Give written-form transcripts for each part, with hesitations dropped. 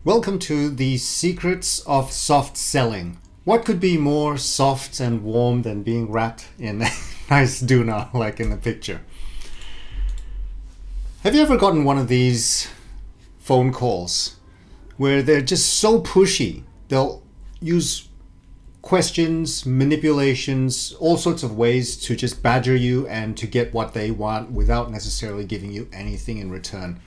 Welcome to the secrets of soft selling. What could be more soft and warm than being wrapped in a nice doona like in the picture? Have you ever gotten one of these phone calls where they're just so pushy? They'll use questions, manipulations, all sorts of ways to just badger you and to get what they want without necessarily giving you anything in return.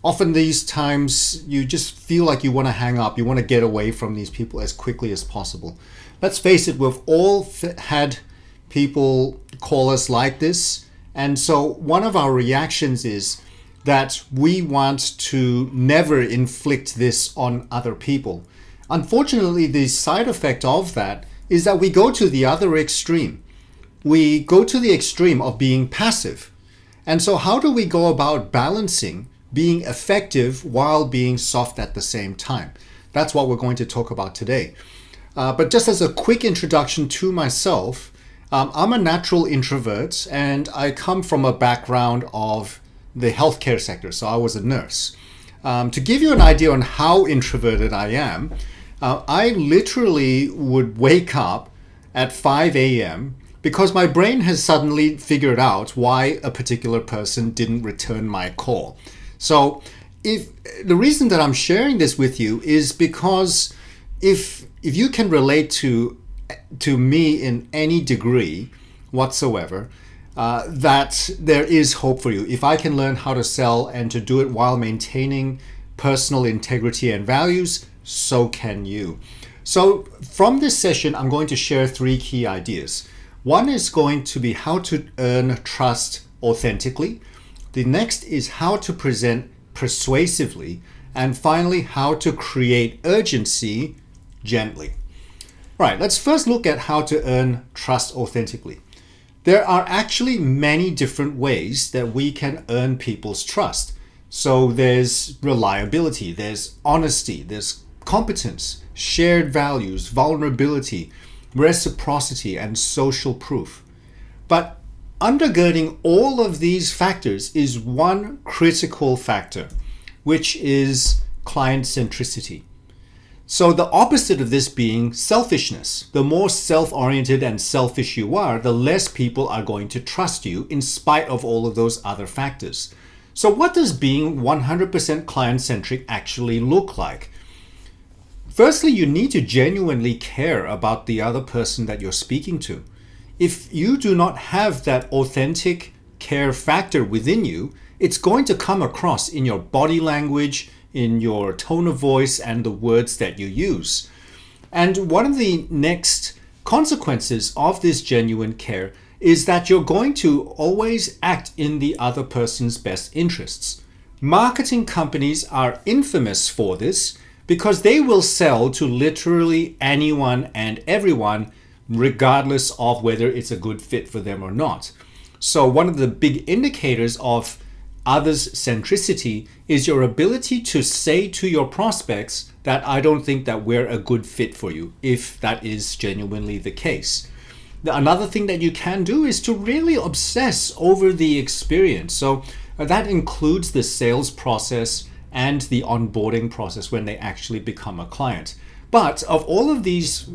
Often these times you just feel like you want to hang up, you want to get away from these people as quickly as possible. Let's face it, we've all had people call us like this, and so one of our reactions is that we want to never inflict this on other people. Unfortunately, the side effect of that is that we go to the other extreme. We go to the extreme of being passive. And so how do we go about balancing being effective while being soft at the same time? That's what we're going to talk about today. But just as a quick introduction to myself, I'm a natural introvert and I come from a background of the healthcare sector. So I was a nurse. To give you an idea on how introverted I am, I literally would wake up at 5 a.m. because my brain has suddenly figured out why a particular person didn't return my call. So if the reason that I'm sharing this with you is because if you can relate to me in any degree whatsoever, that there is hope for you. If I can learn how to sell and to do it while maintaining personal integrity and values, so can you. So from this session, I'm going to share three key ideas. One is going to be how to earn trust authentically. The next is how to present persuasively. And finally, how to create urgency gently. All right, let's first look at how to earn trust authentically. There are actually many different ways that we can earn people's trust. So there's reliability, there's honesty, there's competence, shared values, vulnerability, reciprocity, and social proof. But undergirding all of these factors is one critical factor, which is client centricity. So the opposite of this being selfishness. The more self-oriented and selfish you are, the less people are going to trust you in spite of all of those other factors. So what does being 100% client-centric actually look like? Firstly, you need to genuinely care about the other person that you're speaking to. If you do not have that authentic care factor within you, it's going to come across in your body language, in your tone of voice, and the words that you use. And one of the next consequences of this genuine care is that you're going to always act in the other person's best interests. Marketing companies are infamous for this because they will sell to literally anyone and everyone, regardless of whether it's a good fit for them or not. So one of the big indicators of others' centricity is your ability to say to your prospects that I don't think that we're a good fit for you, if that is genuinely the case. Another thing that you can do is to really obsess over the experience. So that includes the sales process and the onboarding process when they actually become a client. But of all of these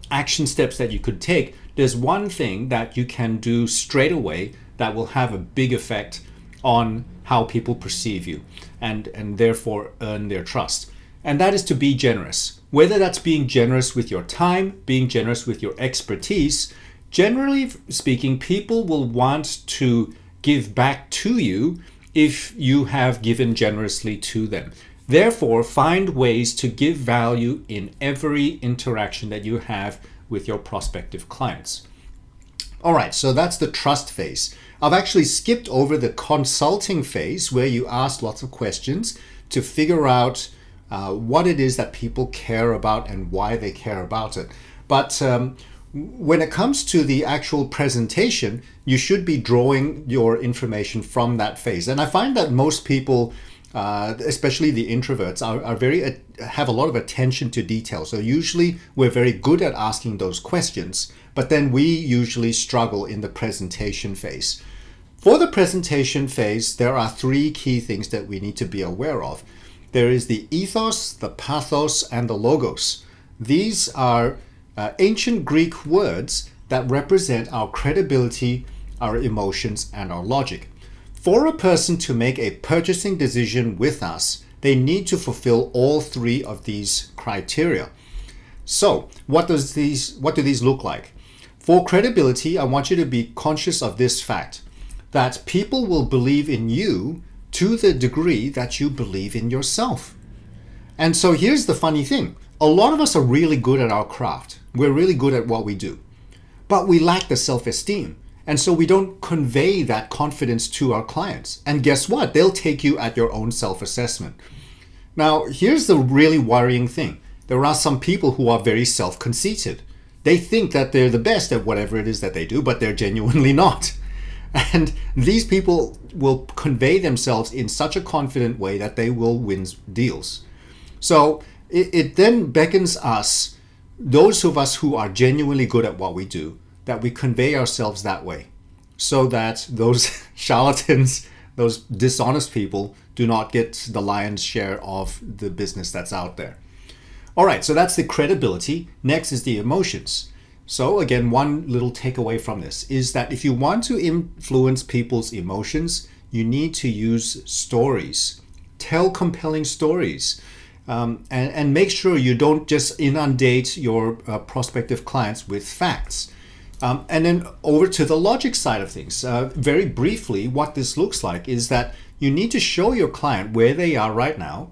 action steps that you could take, there's one thing that you can do straight away that will have a big effect on how people perceive you and therefore earn their trust. And that is to be generous. Whether that's being generous with your time, being generous with your expertise, generally speaking, people will want to give back to you if you have given generously to them. Therefore, find ways to give value in every interaction that you have with your prospective clients. All right, so that's the trust phase. I've actually skipped over the consulting phase where you ask lots of questions to figure out what it is that people care about and why they care about it. But when it comes to the actual presentation, you should be drawing your information from that phase. And I find that most people, especially the introverts, have a lot of attention to detail. So usually we're very good at asking those questions, but then we usually struggle in the presentation phase. For the presentation phase, there are three key things that we need to be aware of. There is the ethos, the pathos, and the logos. These are ancient Greek words that represent our credibility, our emotions, and our logic. For a person to make a purchasing decision with us, they need to fulfill all three of these criteria. So, what do these look like? For credibility, I want you to be conscious of this fact, that people will believe in you to the degree that you believe in yourself. And so here's the funny thing. A lot of us are really good at our craft. We're really good at what we do. But we lack the self-esteem. And so we don't convey that confidence to our clients. And guess what? They'll take you at your own self-assessment. Now, here's the really worrying thing. There are some people who are very self-conceited. They think that they're the best at whatever it is that they do, but they're genuinely not. And these people will convey themselves in such a confident way that they will win deals. So it then beckons us, those of us who are genuinely good at what we do, that we convey ourselves that way, so that those charlatans, those dishonest people, do not get the lion's share of the business that's out there. All right, so that's the credibility. Next is the emotions. So again, one little takeaway from this is that if you want to influence people's emotions, you need to use stories. Tell compelling stories. And make sure you don't just inundate your prospective clients with facts. And then over to the logic side of things. Very briefly, what this looks like is that you need to show your client where they are right now,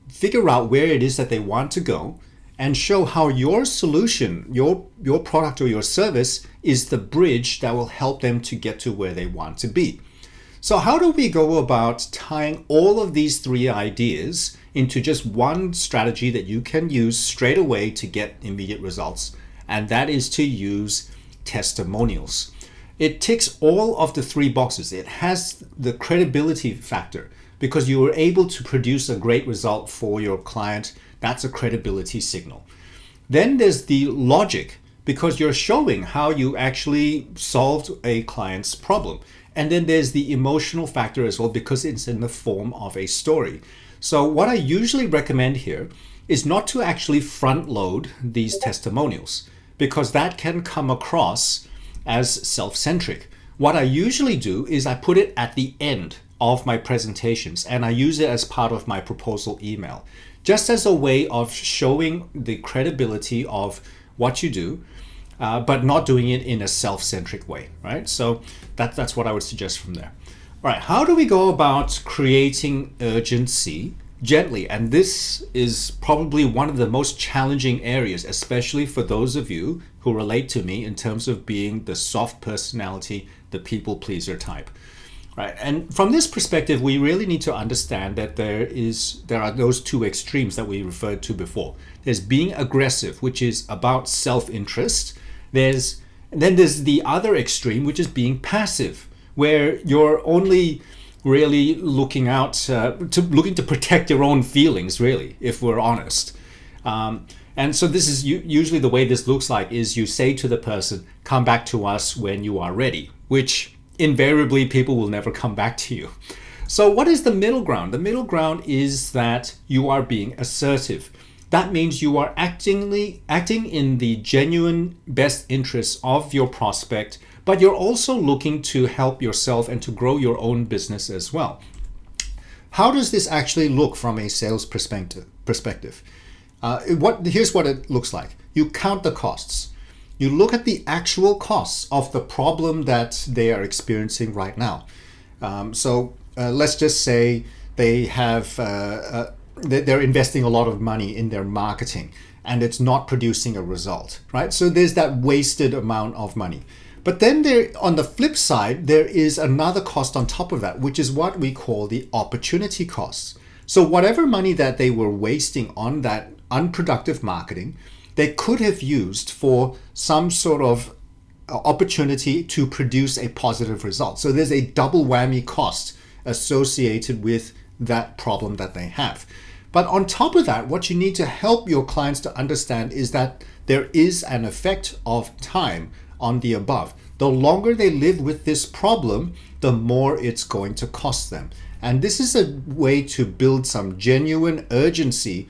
figure out where it is that they want to go, and show how your solution, your product or your service is the bridge that will help them to get to where they want to be. So how do we go about tying all of these three ideas into just one strategy that you can use straight away to get immediate results? And that is to use testimonials. It ticks all of the three boxes. It has the credibility factor because you were able to produce a great result for your client. That's a credibility signal. Then there's the logic, because you're showing how you actually solved a client's problem. And then there's the emotional factor as well, because it's in the form of a story. So what I usually recommend here is not to actually front load these testimonials, because that can come across as self-centric. What I usually do is I put it at the end of my presentations, and I use it as part of my proposal email, just as a way of showing the credibility of what you do, but not doing it in a self-centric way, right? So that's what I would suggest from there. All right, how do we go about creating urgency gently? And this is probably one of the most challenging areas, especially for those of you who relate to me in terms of being the soft personality, the people pleaser type. Right. And from this perspective, we really need to understand that there are those two extremes that we referred to before. There's being aggressive, which is about self-interest. And then there's the other extreme, which is being passive, where you're only really looking to protect your own feelings, really, if we're honest. And so this is usually the way this looks like is you say to the person, come back to us when you are ready, which invariably people will never come back to you. So what is the middle ground? The middle ground is that you are being assertive. That means you are acting in the genuine best interests of your prospect, but you're also looking to help yourself and to grow your own business as well. How does this actually look from a sales perspective? Here's what it looks like. You count the costs. You look at the actual costs of the problem that they are experiencing right now. Let's just say they have they're investing a lot of money in their marketing and it's not producing a result, right? So there's that wasted amount of money. But then on the flip side, there is another cost on top of that, which is what we call the opportunity costs. So whatever money that they were wasting on that unproductive marketing, they could have used for some sort of opportunity to produce a positive result. So there's a double whammy cost associated with that problem that they have. But on top of that, what you need to help your clients to understand is that there is an effect of time on the above. The longer they live with this problem, the more it's going to cost them. And this is a way to build some genuine urgency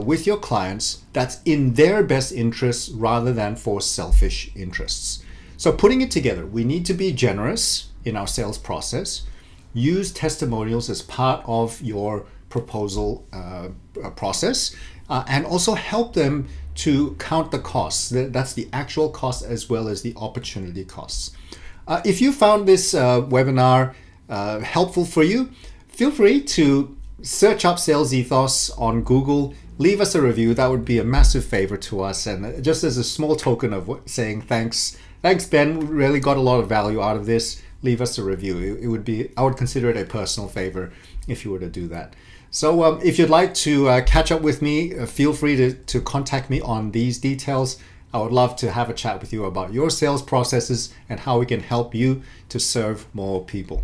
with your clients that's in their best interests rather than for selfish interests. So putting it together, we need to be generous in our sales process. Use testimonials as part of your proposal process, and also help them to count the costs. That's the actual cost as well as the opportunity costs. If you found this webinar helpful for you, feel free to search up Sales Ethos on Google. Leave us a review. That would be a massive favor to us. And just as a small token of saying thanks, Ben, we really got a lot of value out of this. Leave us a review. It would be, I would consider it a personal favor if you were to do that. So if you'd like to catch up with me, feel free to contact me on these details. I would love to have a chat with you about your sales processes and how we can help you to serve more people.